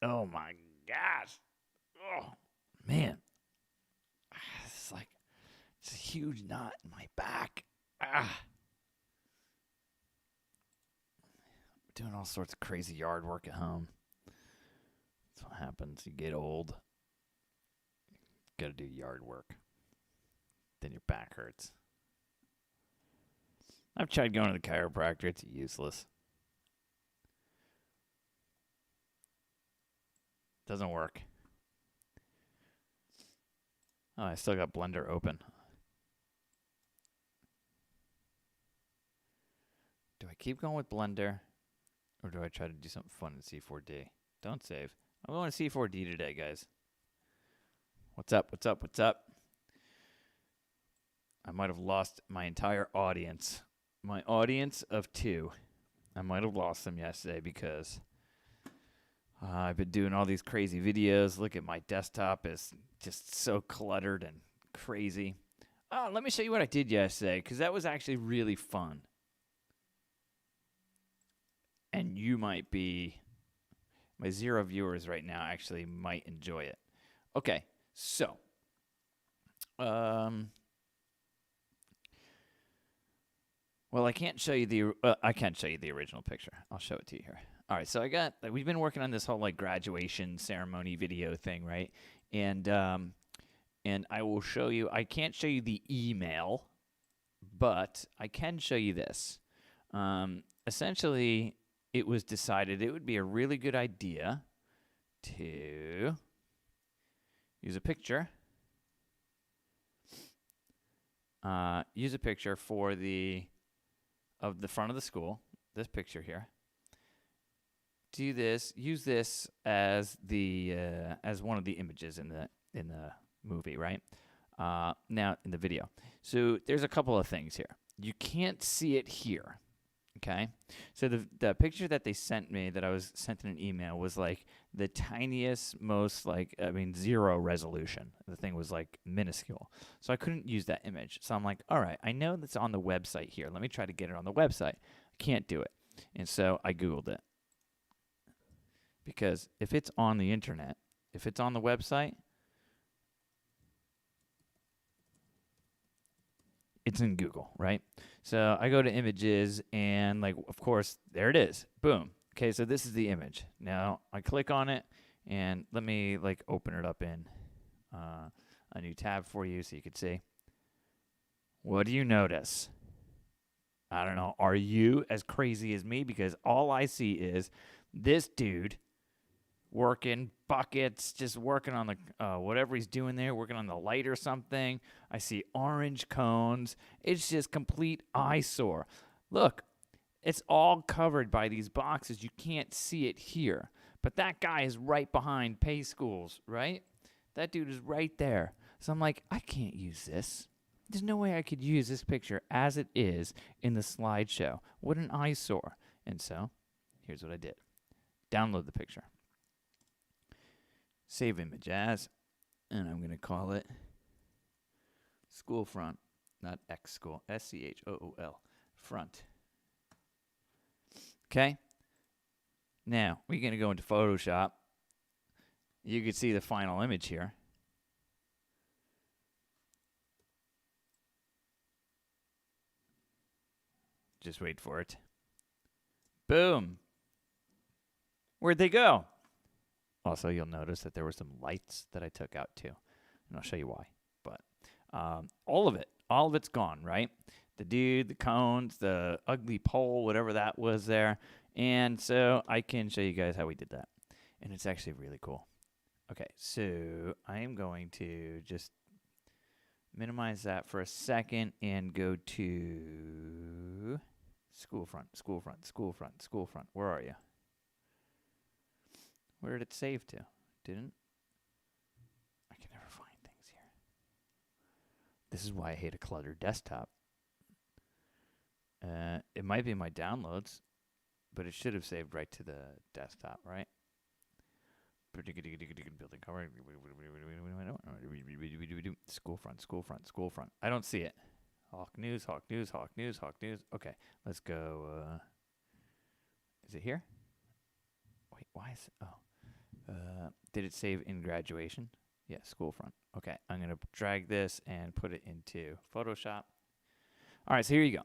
Oh my gosh. Oh man. It's like it's a huge knot in my back. Doing all sorts of crazy yard work at home. That's what happens. You get old. Got to do yard work. Then your back hurts. I've tried going to the chiropractor. It's useless. Doesn't work. Oh, I still got Blender open. Do I keep going with Blender? Or do I try to do something fun in C4D? Don't save. I'm going to C4D today, guys. What's up? What's up? What's up? I might have lost my entire audience. My audience of 2. I might have lost them yesterday because I've been doing all these crazy videos. Look at my desktop. It's just so cluttered and crazy. Oh, let me show you what I did yesterday because that was actually really fun. And you might be, my 0 viewers right now actually might enjoy it. Okay, so, well, I can't show you the original picture. I'll show it to you here. All right, so we've been working on this whole like graduation ceremony video thing, right? And I will show you. I can't show you the email, but I can show you this. Essentially, it was decided it would be a really good idea to use a picture. Use a picture for of the front of the school. This picture here. Do this. Use this as as one of the images in the movie, right? Now in the video. So there's a couple of things here. You can't see it here. Okay, so the picture that they sent me, that I was sent in an email, was like the tiniest, most 0 resolution. The thing was like minuscule, so I couldn't use that image. So I'm like, all right, I know that's on the website here. Let me try to get it on the website. I can't do it, and so I Googled it because if it's on the internet, if it's on the website, it's in Google, right? So I go to images and of course, there it is. Boom. Okay, so this is the image. Now I click on it and let me open it up in a new tab for you so you can see. What do you notice? I don't know. Are you as crazy as me? Because all I see is this dude working buckets, just working on the whatever he's doing there, working on the light or something. I see orange cones. It's just complete eyesore. Look, it's all covered by these boxes. You can't see it here. But that guy is right behind Pay Schools, right? That dude is right there. So I'm like, I can't use this. There's no way I could use this picture as it is in the slideshow. What an eyesore. And so, here's what I did. Download the picture. Save image as, and I'm going to call it School Front, not X School, SCHOOL, front. Okay? Now, we're going to go into Photoshop. You can see the final image here. Just wait for it. Boom. Where'd they go? Also, you'll notice that there were some lights that I took out too, and I'll show you why. But all of it's gone, right? The dude, the cones, the ugly pole, whatever that was there. And so I can show you guys how we did that. And it's actually really cool. Okay, so I am going to just minimize that for a second and go to School Front, School Front, School Front, School Front. Where are you? Where did it save to? Didn't? I can never find things here. This is why I hate a cluttered desktop. It might be in my downloads, but it should have saved right to the desktop, right? Building cover. School Front, School Front, School Front. I don't see it. Hawk News, Hawk News, Hawk News, Hawk News. Okay, let's go. Is it here? Wait, why is it? Oh. Did it save in graduation? Yeah, school front. Okay, I'm going to drag this and put it into Photoshop. All right, so here you go.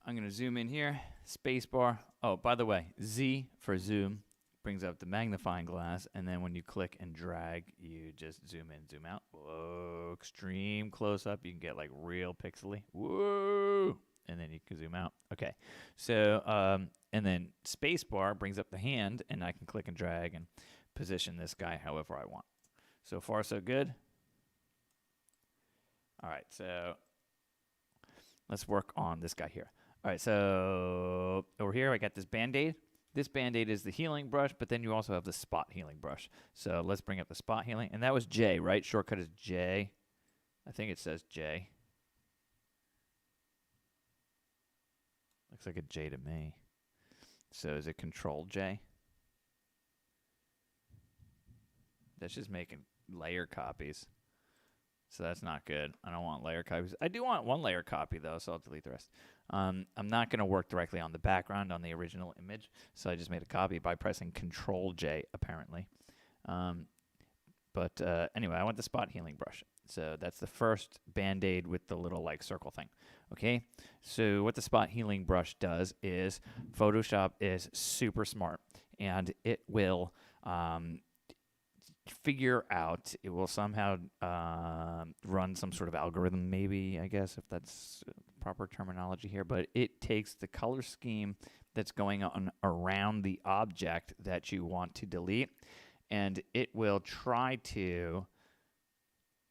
I'm going to zoom in here, spacebar. Oh, by the way, Z for zoom brings up the magnifying glass, and then when you click and drag, you just zoom in, zoom out. Whoa, extreme close up. You can get like real pixely. Whoa, and then you can zoom out. Okay, so and then spacebar brings up the hand, and I can click and drag and position this guy however I want. So far, so good. All right, so let's work on this guy here. All right, so over here I got this Band-Aid. This Band-Aid is the healing brush, but then you also have the spot healing brush. So let's bring up the spot healing. And that was J, right? Shortcut is J. I think it says J. Looks like a J to me. So is it Control J? That's just making layer copies. So that's not good. I don't want layer copies. I do want one layer copy, though, so I'll delete the rest. I'm not going to work directly on the background on the original image, so I just made a copy by pressing Control-J, apparently. But anyway, I want the spot healing brush. So that's the first Band-Aid with the little, like, circle thing. Okay? So what the spot healing brush does is Photoshop is super smart, and it will figure out, it will somehow run some sort of algorithm, maybe, I guess, if that's proper terminology here, but it takes the color scheme that's going on around the object that you want to delete, and it will try to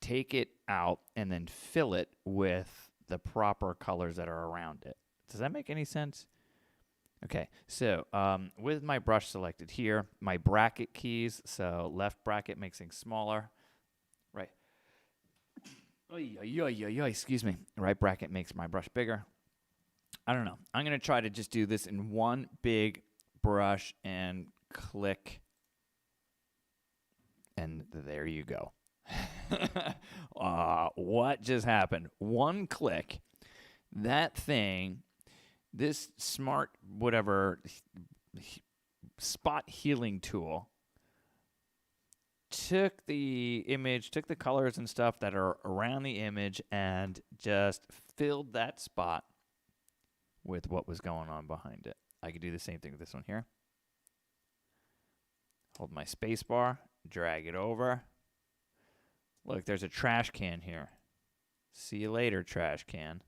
take it out and then fill it with the proper colors that are around it. Does that make any sense? Okay, so with my brush selected here, my bracket keys, so left bracket makes things smaller, right? Excuse me. Right bracket makes my brush bigger. I don't know. I'm going to try to just do this in one big brush and click, and there you go. What just happened? One click, that thing, this smart whatever spot healing tool took the image, took the colors and stuff that are around the image and just filled that spot with what was going on behind it. I could do the same thing with this one here. Hold my space bar, drag it over. Look, there's a trash can here. See you later, trash can.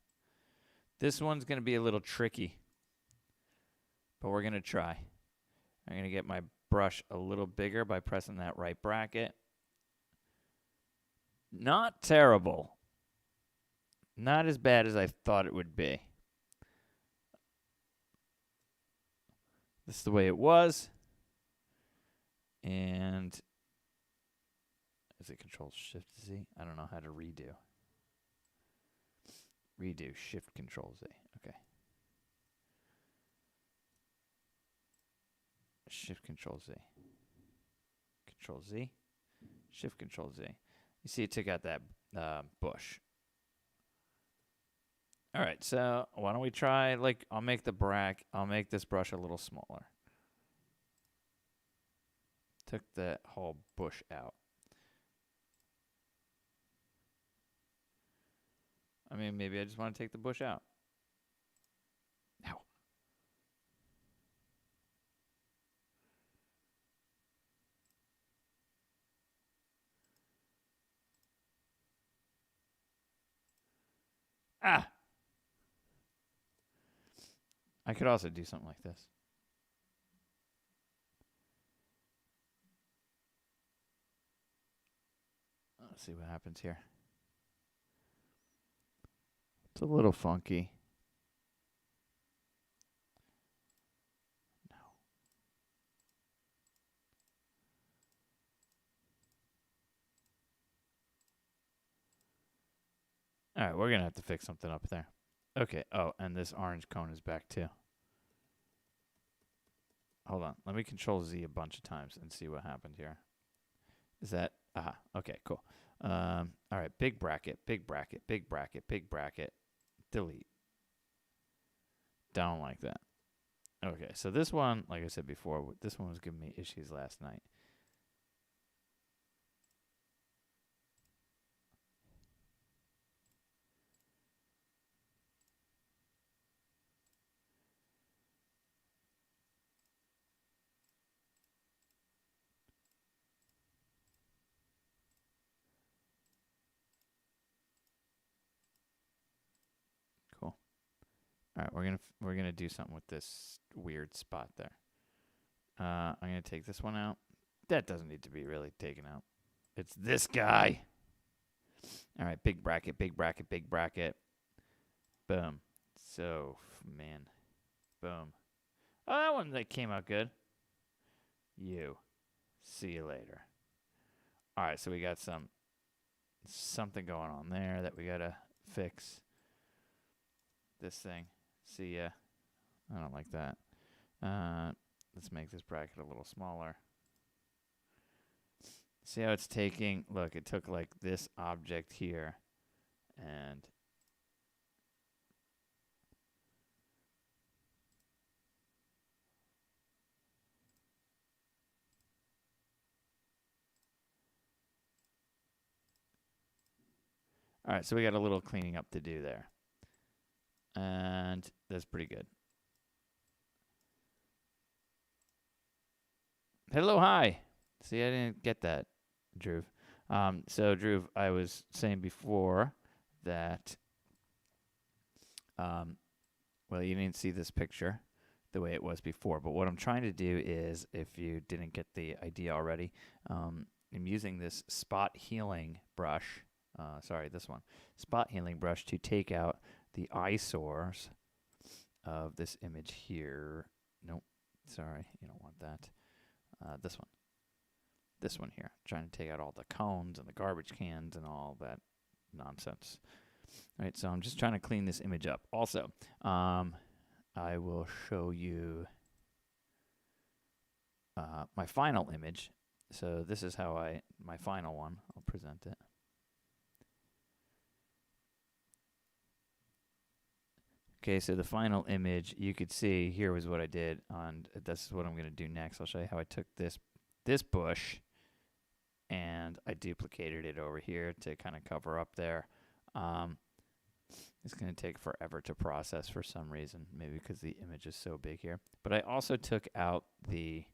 This one's going to be a little tricky, but we're going to try. I'm going to get my brush a little bigger by pressing that right bracket. Not terrible. Not as bad as I thought it would be. This is the way it was. And is it Control-Shift-Z? I don't know how to redo. Redo, Shift, Control-Z. Okay. Shift, Control-Z. Control-Z. Shift, Control-Z. You see it took out that bush. All right, so why don't we try, like, I'll make this brush a little smaller. Took that whole bush out. I mean, maybe I just want to take the bush out. Ow. Ah! I could also do something like this. Let's see what happens here. It's a little funky. No. All right, we're going to have to fix something up there. Okay. Oh, and this orange cone is back too. Hold on. Let me Control-Z a bunch of times and see what happened here. Is that... Aha. Okay, cool. All right, big bracket, big bracket, big bracket, big bracket. Delete. Don't like that. Okay, so this one, like I said before, this one was giving me issues last night. Cool. All right, we're gonna do something with this weird spot there. I'm gonna take this one out. That doesn't need to be really taken out. It's this guy. All right, big bracket, big bracket, big bracket. Boom. So, man. Boom. Oh, that one that came out good. You. See you later. All right, so we got something going on there that we gotta fix. This thing. See ya. I don't like that. Let's make this bracket a little smaller. See how it's taking? Look, it took like this object here, and all right, so we got a little cleaning up to do there, and that's pretty good. Hello, hi. See, I didn't get that, Drew. So, Drew, I was saying before that, well, you didn't see this picture the way it was before, but what I'm trying to do is, if you didn't get the idea already, I'm using this spot healing brush, this one, spot healing brush to take out the eyesores of this image here. Nope, sorry, you don't want that. This one here, trying to take out all the cones and the garbage cans and all that nonsense. All right, so I'm just trying to clean this image up. Also, I will show you my final image. So this is how my final one, I'll present it. Okay, so the final image, you could see here was what I did, and this is what I'm going to do next. I'll show you how I took this bush and I duplicated it over here to kind of cover up there. It's going to take forever to process for some reason, maybe because the image is so big here. But I also took out the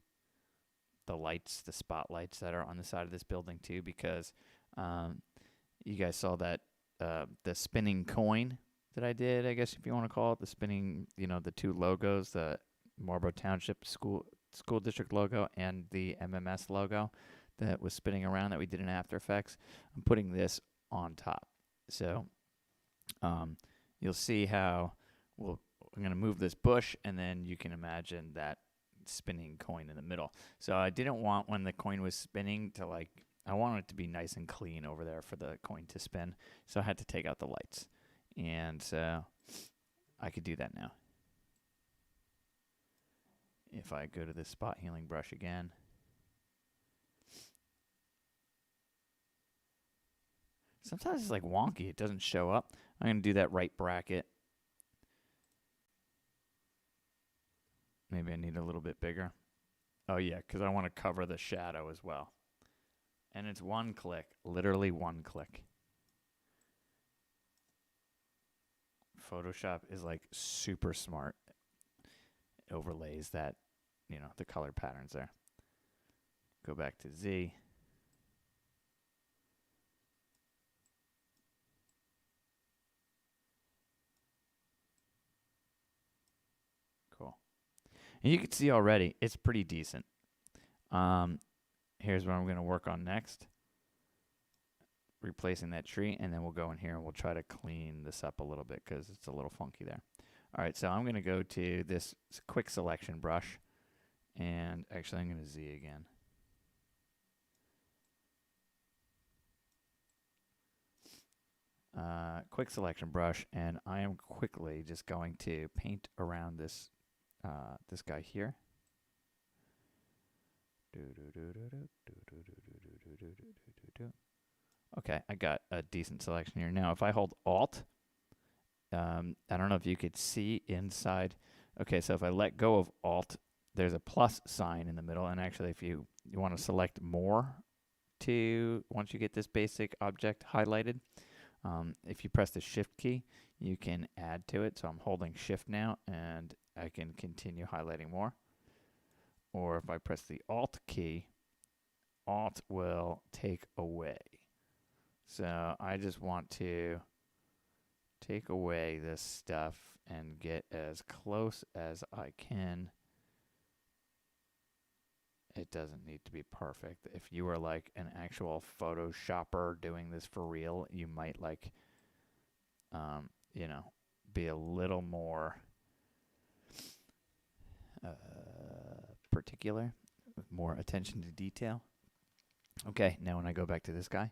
lights, the spotlights that are on the side of this building too, because you guys saw that the spinning coin that I did, I guess if you want to call it, the spinning, the two logos, the Marlboro Township School District logo and the MMS logo that was spinning around that we did in After Effects. I'm putting this on top. So you'll see how I'm going to move this bush, and then you can imagine that spinning coin in the middle. So I didn't want, when the coin was spinning, I wanted it to be nice and clean over there for the coin to spin. So I had to take out the lights. And so I could do that now. If I go to the spot healing brush again, sometimes it's like wonky. It doesn't show up. I'm going to do that right bracket. Maybe I need a little bit bigger. Oh, yeah, because I want to cover the shadow as well. And it's one click, literally one click. Photoshop is like super smart. It overlays that, the color patterns there. Go back to Z. Cool. And you can see already, it's pretty decent. Here's what I'm going to work on next. Replacing that tree, and then we'll go in here and we'll try to clean this up a little bit because it's a little funky there. All right, so I'm going to go to this quick selection brush, and actually I'm going to Z again. Quick selection brush, and I am quickly just going to paint around this this guy here. Okay, I got a decent selection here. Now, if I hold Alt, I don't know if you could see inside Okay, so if I let go of Alt, there's a plus sign in the middle. And actually, if you want to select more once you get this basic object highlighted, if you press the Shift key, you can add to it. So I'm holding Shift now, and I can continue highlighting more. Or if I press the Alt key, Alt will take away. So I just want to take away this stuff and get as close as I can. It doesn't need to be perfect. If you were like an actual Photoshopper doing this for real, you might like, be a little more particular, with more attention to detail. Okay, now when I go back to this guy,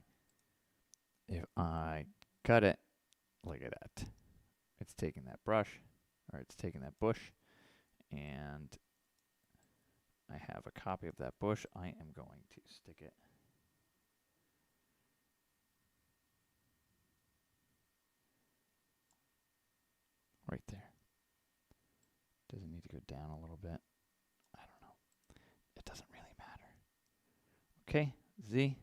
if I cut it, look at that. It's taking that brush, or it's taking that bush, and I have a copy of that bush. I am going to stick it right there. Does it need to go down a little bit? I don't know. It doesn't really matter. Okay, Z.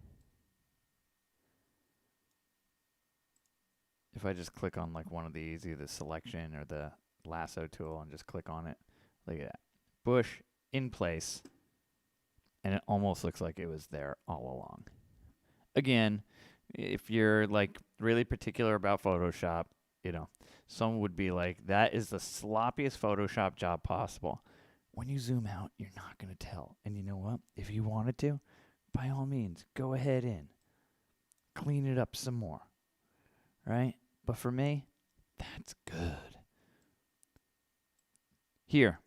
If I just click on like one of these, either the selection or the lasso tool, and just click on it, look at that. Bush in place, and it almost looks like it was there all along. Again, if you're like really particular about Photoshop, some would be like, that is the sloppiest Photoshop job possible. When you zoom out, you're not going to tell. And you know what? If you wanted to, by all means, go ahead and clean it up some more, right? But for me, that's good. Here,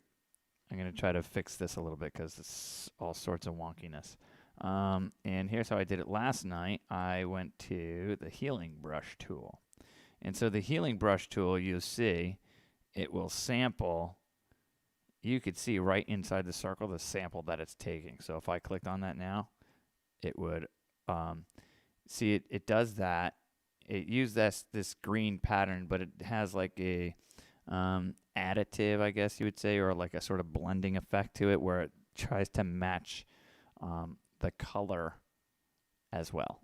I'm going to try to fix this a little bit because it's all sorts of wonkiness. And here's how I did it last night. I went to the healing brush tool. And so the healing brush tool, you'll see, it will sample. You could see right inside the circle the sample that it's taking. So if I clicked on that now, it would see it does that. It used this green pattern, but it has like a additive, I guess you would say, or like a sort of blending effect to it where it tries to match the color as well.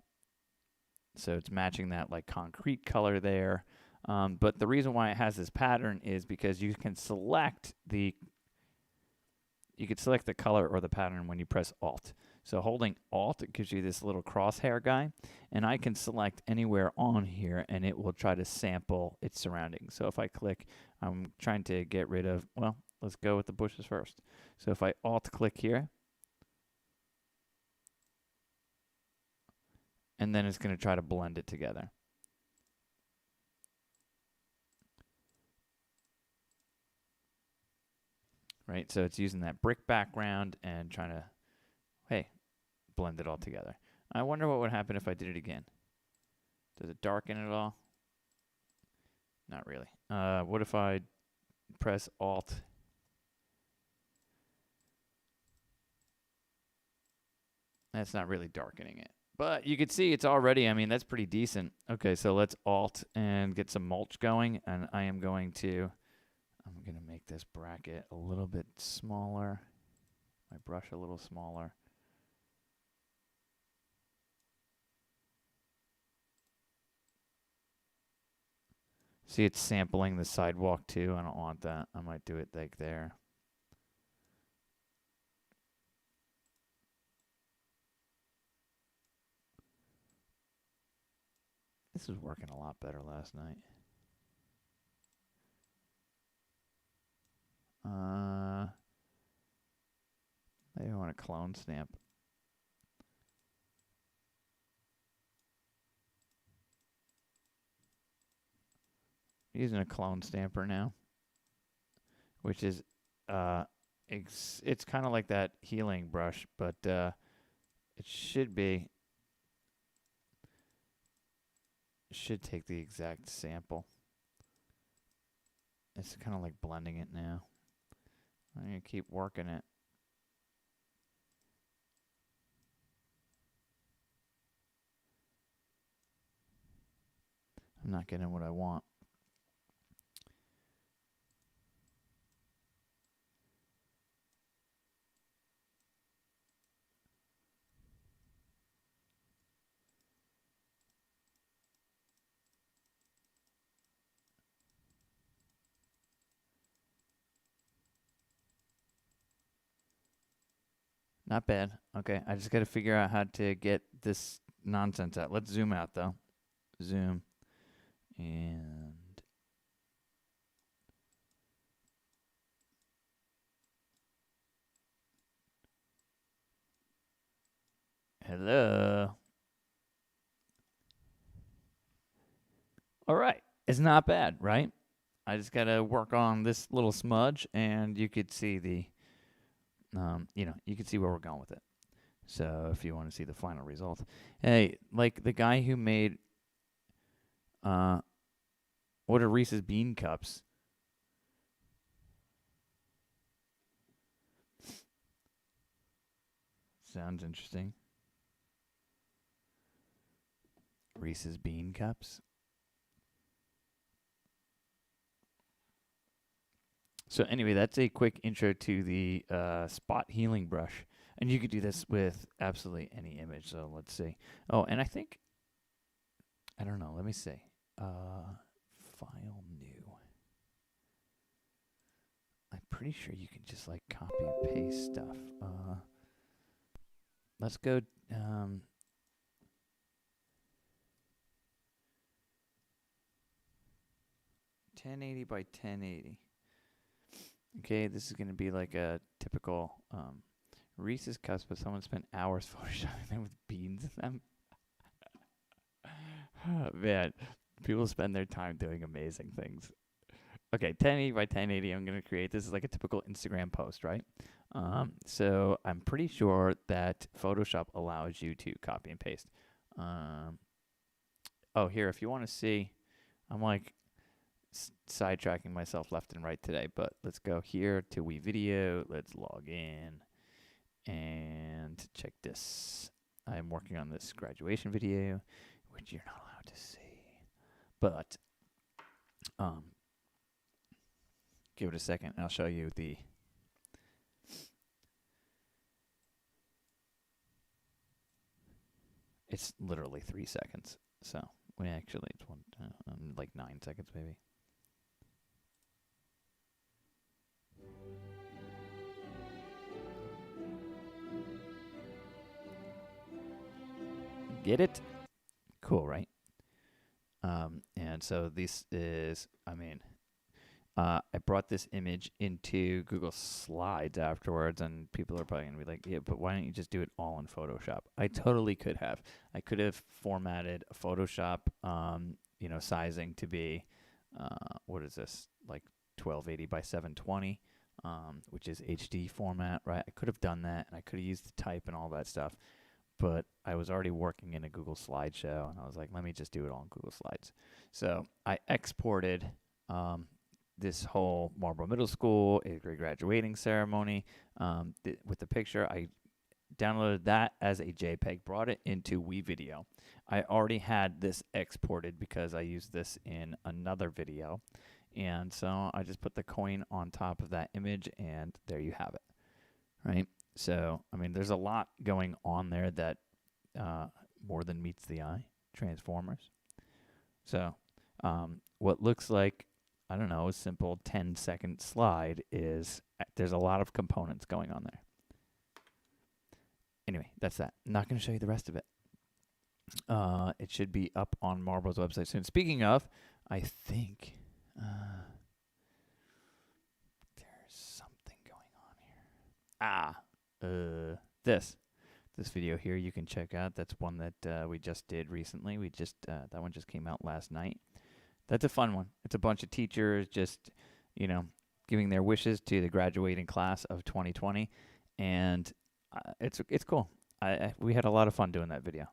So it's matching that like concrete color there. But the reason why it has this pattern is because you can select the color or the pattern when you press Alt. So holding Alt, it gives you this little crosshair guy, and I can select anywhere on here, and it will try to sample its surroundings. So if I click, I'm trying to get rid of, well, let's go with the bushes first. So if I Alt-click here, and then it's going to try to blend it together. Right, so it's using that brick background and trying to, hey, blend it all together. I wonder what would happen if I did it again. Does it darken it all? Not really. What if I press Alt? That's not really darkening it. But you can see it's already, that's pretty decent. Okay, so let's Alt and get some mulch going. And I'm going to make this bracket a little bit smaller. My brush a little smaller. See, it's sampling the sidewalk too. I don't want that. I might do it like there. This was working a lot better last night. Maybe I want a clone stamp. I'm using a clone stamper now, which is it's kind of like that healing brush, but it should take the exact sample. It's kind of like blending it now. I'm going to keep working it. I'm not getting what I want. Not bad. Okay, I just got to figure out how to get this nonsense out. Let's zoom out, though. Zoom. And hello. All right. It's not bad, right? I just got to work on this little smudge, and you could see the, you could see where we're going with it. So if you want to see the final result, hey, like the guy who made, what are Reese's Bean Cups? Sounds interesting. Reese's Bean Cups. So anyway, that's a quick intro to the spot healing brush. And you could do this with absolutely any image. So let's see. Oh, and I think, I don't know, let me see. File new. I'm pretty sure you can just like copy and paste stuff. Let's go, 1080 by 1080. Okay, this is going to be like a typical Reese's Cups, but someone spent hours photoshopping them with beans in them. Oh, man, people spend their time doing amazing things. Okay, 1080 by 1080, I'm going to create. This is like a typical Instagram post, right? So I'm pretty sure that Photoshop allows you to copy and paste. Oh, here, if you want to see, I'm like sidetracking myself left and right today, but let's go here to WeVideo. Let's log in and check this. I'm working on this graduation video, which you're not allowed to see, but give it a second and I'll show you the it's literally 3 seconds. So we actually it's like 9 seconds maybe. Get it? Cool, right? And so this is, I brought this image into Google Slides afterwards, and people are probably going to be like, yeah, but why don't you just do it all in Photoshop? I totally could have. I could have formatted a Photoshop, sizing to be, what is this, like 1280 by 720, which is HD format, right? I could have done that, and I could have used the type and all that stuff. But I was already working in a Google slideshow, and I was like, let me just do it all in Google Slides. So I exported this whole Marlboro Middle School 8th grade graduating ceremony with the picture. I downloaded that as a JPEG, brought it into WeVideo. I already had this exported because I used this in another video. And so I just put the coin on top of that image, and there you have it, right? So, there's a lot going on there that more than meets the eye. Transformers. So, what looks like, I don't know, a simple 10-second slide is there's a lot of components going on there. Anyway, that's that. I'm not going to show you the rest of it. It should be up on Marlboro's website soon. Speaking of, I think there's something going on here. This video here you can check out. That's one that we just did recently. That one just came out last night. That's a fun one. It's a bunch of teachers just, giving their wishes to the graduating class of 2020, and it's cool. We had a lot of fun doing that video.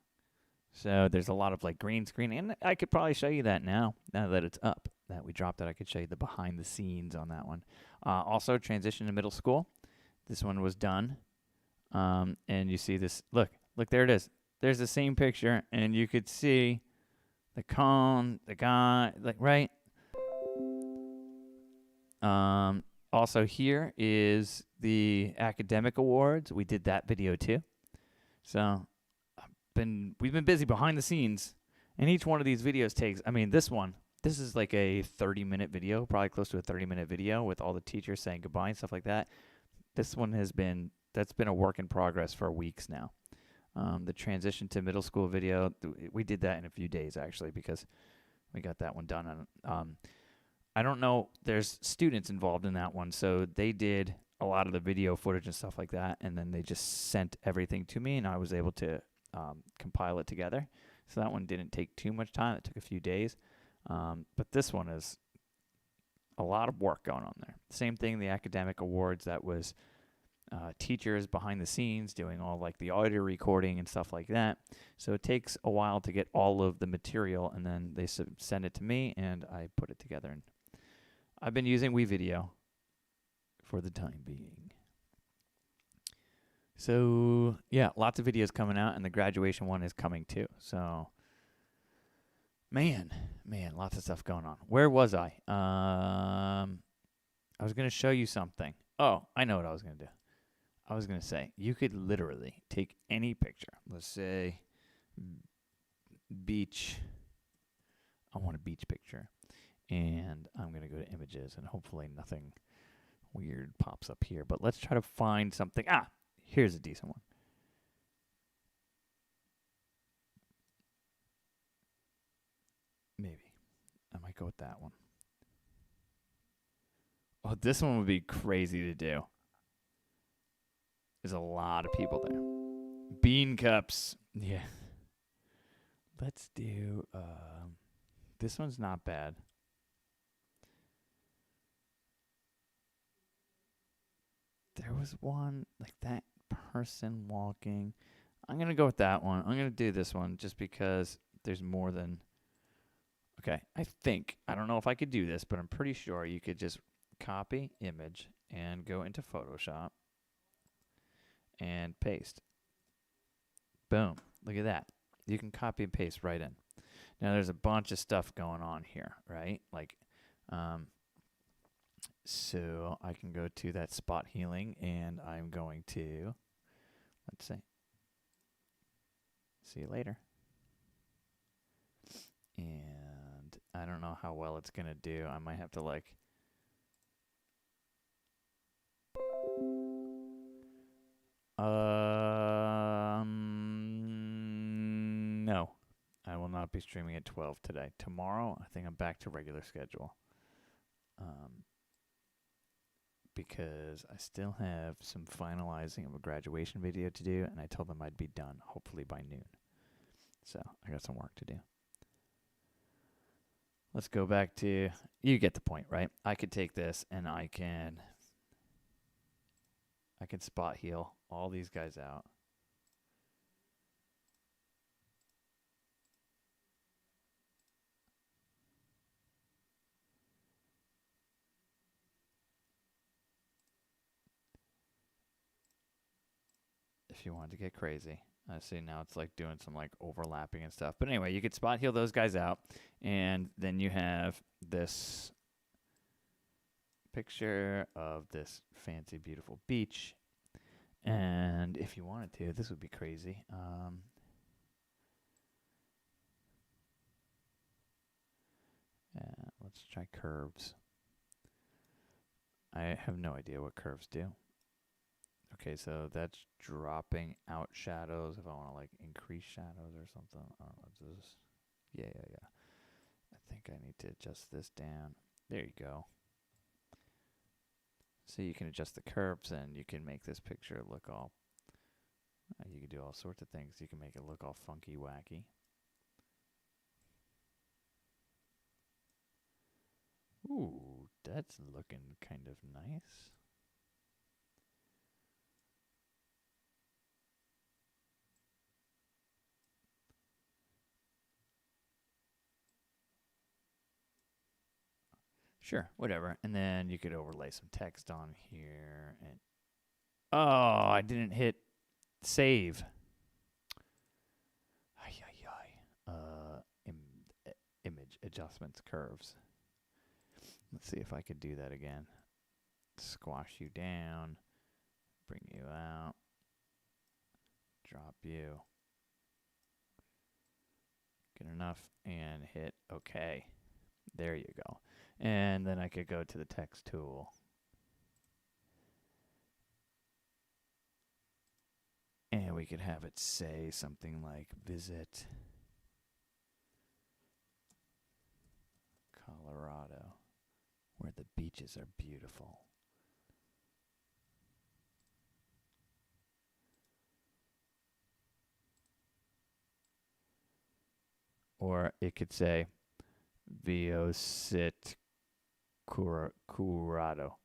So there's a lot of like green screen, and I could probably show you that now that it's up, that we dropped it. I could show you the behind the scenes on that one. Also, transition to middle school. This one was done. And you see this, look, there it is. There's the same picture, and you could see the cone, the guy, like, right? Also here is the academic awards. We did that video too. So we've been busy behind the scenes, and each one of these videos takes, this is like a 30-minute video, probably close to a 30-minute video with all the teachers saying goodbye and stuff like that. This one has been that's been a work in progress for weeks now. The transition to middle school video, we did that in a few days actually because we got that one done. I don't know. There's students involved in that one, so they did a lot of the video footage and stuff like that, and then they just sent everything to me, and I was able to compile it together. So that one didn't take too much time. It took a few days. But this one is a lot of work going on there. Same thing, the academic awards, that was teachers behind the scenes doing all like the audio recording and stuff like that. So it takes a while to get all of the material, and then they send it to me, and I put it together. And I've been using WeVideo for the time being. So yeah, lots of videos coming out, and the graduation one is coming too. So man, lots of stuff going on. Where was I? I was going to show you something. Oh, I know what I was going to do. I was going to say, you could literally take any picture. Let's say beach. I want a beach picture. And I'm going to go to images, and hopefully nothing weird pops up here. But let's try to find something. Here's a decent one. Maybe. I might go with that one. Oh, this one would be crazy to do. There's a lot of people there. Bean cups. Yeah. Let's do, this one's not bad. There was one, like that person walking. I'm going to go with that one. I'm going to do this one just because there's more than... Okay, I don't know if I could do this, but I'm pretty sure you could just copy image and go into Photoshop and paste. Boom. Look at that. You can copy and paste right in. Now there's a bunch of stuff going on here, right? Like, so I can go to that spot healing, and I'm going to, let's see you later. And I don't know how well it's going to do. I might have to like... No. I will not be streaming at 12 today. Tomorrow, I think I'm back to regular schedule. Because I still have some finalizing of a graduation video to do, and I told them I'd be done hopefully by noon. So I got some work to do. Let's go back to, you get the point, right? I could take this and I can spot heal all these guys out. If you wanted to get crazy. I see now it's like doing some like overlapping and stuff. But anyway, you could spot heal those guys out, and then you have this picture of this fancy, beautiful beach. And if you wanted to, this would be crazy. Let's try curves. I have no idea what curves do. Okay, so that's dropping out shadows. If I want to like increase shadows or something, I don't know. This, yeah. I think I need to adjust this down. There you go. So you can adjust the curves, and you can make this picture look all... you can do all sorts of things. You can make it look all funky, wacky. Ooh, that's looking kind of nice. Sure, whatever. And then you could overlay some text on here. And oh, I didn't hit save. Image adjustments, curves. Let's see if I could do that again. Squash you down, bring you out, drop you. Good enough, and hit OK. There you go. And then I could go to the text tool. we could have it say something like visit Colorado, where the beaches are beautiful. Or it could say Visit Curado.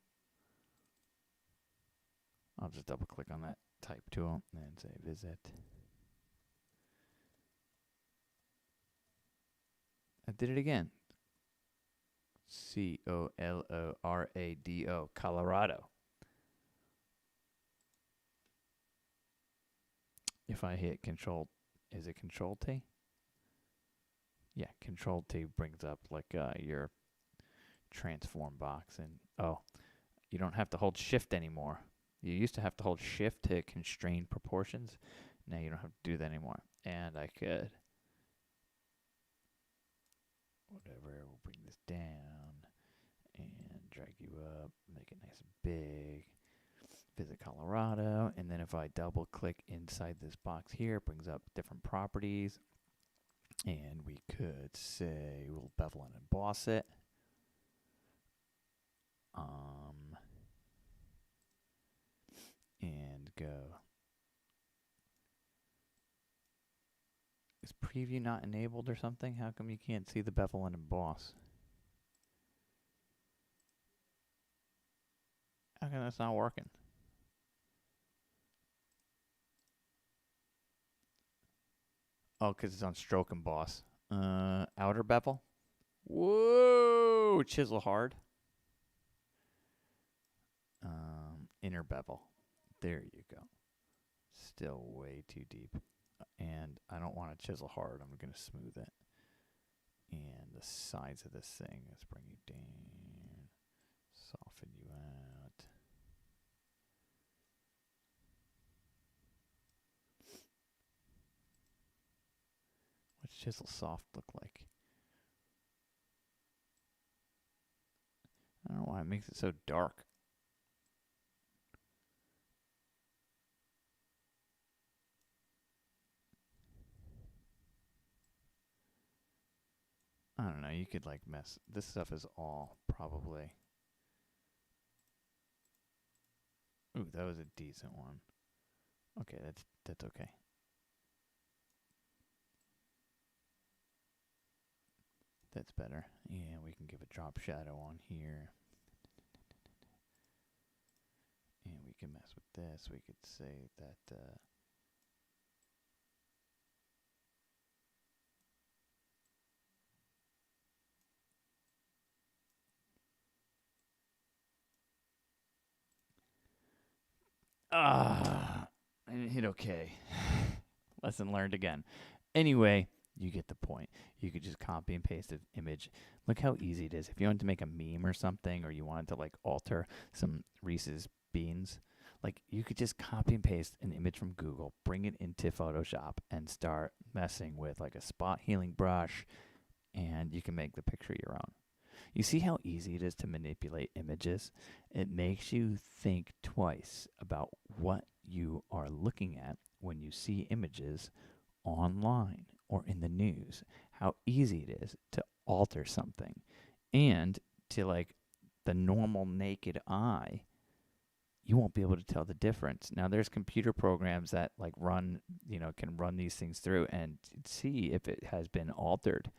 I'll just double click on that type tool and say visit. I did it again. Colorado, Colorado. If I hit Control, is it Control T? Yeah, Control T brings up like your transform box, and you don't have to hold Shift anymore. You used to have to hold Shift to constrain proportions. Now you don't have to do that anymore. And I could, whatever, we'll bring this down and drag you up, make it nice and big. Visit Colorado, and then if I double click inside this box here, it brings up different properties. And we could say we'll bevel and emboss it. And go. Is preview not enabled or something? How come you can't see the bevel and emboss? How come that's not working? Oh, because it's on stroke emboss. Outer bevel. Whoa, chisel hard. Inner bevel. There you go. Still way too deep. And I don't want to chisel hard. I'm going to smooth it. And the size of this thing, let's bring you down. Soften you out. What's chisel soft look like? I don't know why it makes it so dark. I don't know, you could like mess. This stuff is all probably. Ooh, that was a decent one. Okay, that's okay. That's better. Yeah, we can give a drop shadow on here. And we can mess with this. We could say that I didn't hit okay. Lesson learned again. Anyway, you get the point. You could just copy and paste an image. Look how easy it is. If you wanted to make a meme or something, or you wanted to like alter some Reese's beans, like you could just copy and paste an image from Google, bring it into Photoshop, and start messing with like a spot healing brush, and you can make the picture your own. You see how easy it is to manipulate images? It makes you think twice about what you are looking at when you see images online or in the news. How easy it is to alter something, and to like the normal naked eye, you won't be able to tell the difference. Now there's computer programs that like run, can run these things through and see if it has been altered.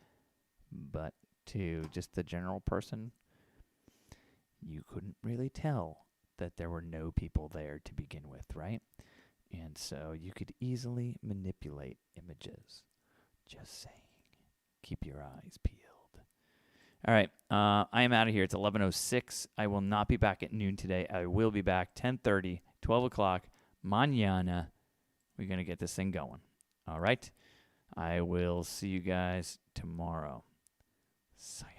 But to just the general person, you couldn't really tell that there were no people there to begin with, right? And so you could easily manipulate images. Just saying. Keep your eyes peeled. All right, I am out of here. It's 11:06. I will not be back at noon today. I will be back 10:30, 12 o'clock, mañana. We're going to get this thing going. All right? I will see you guys tomorrow. Sayonara.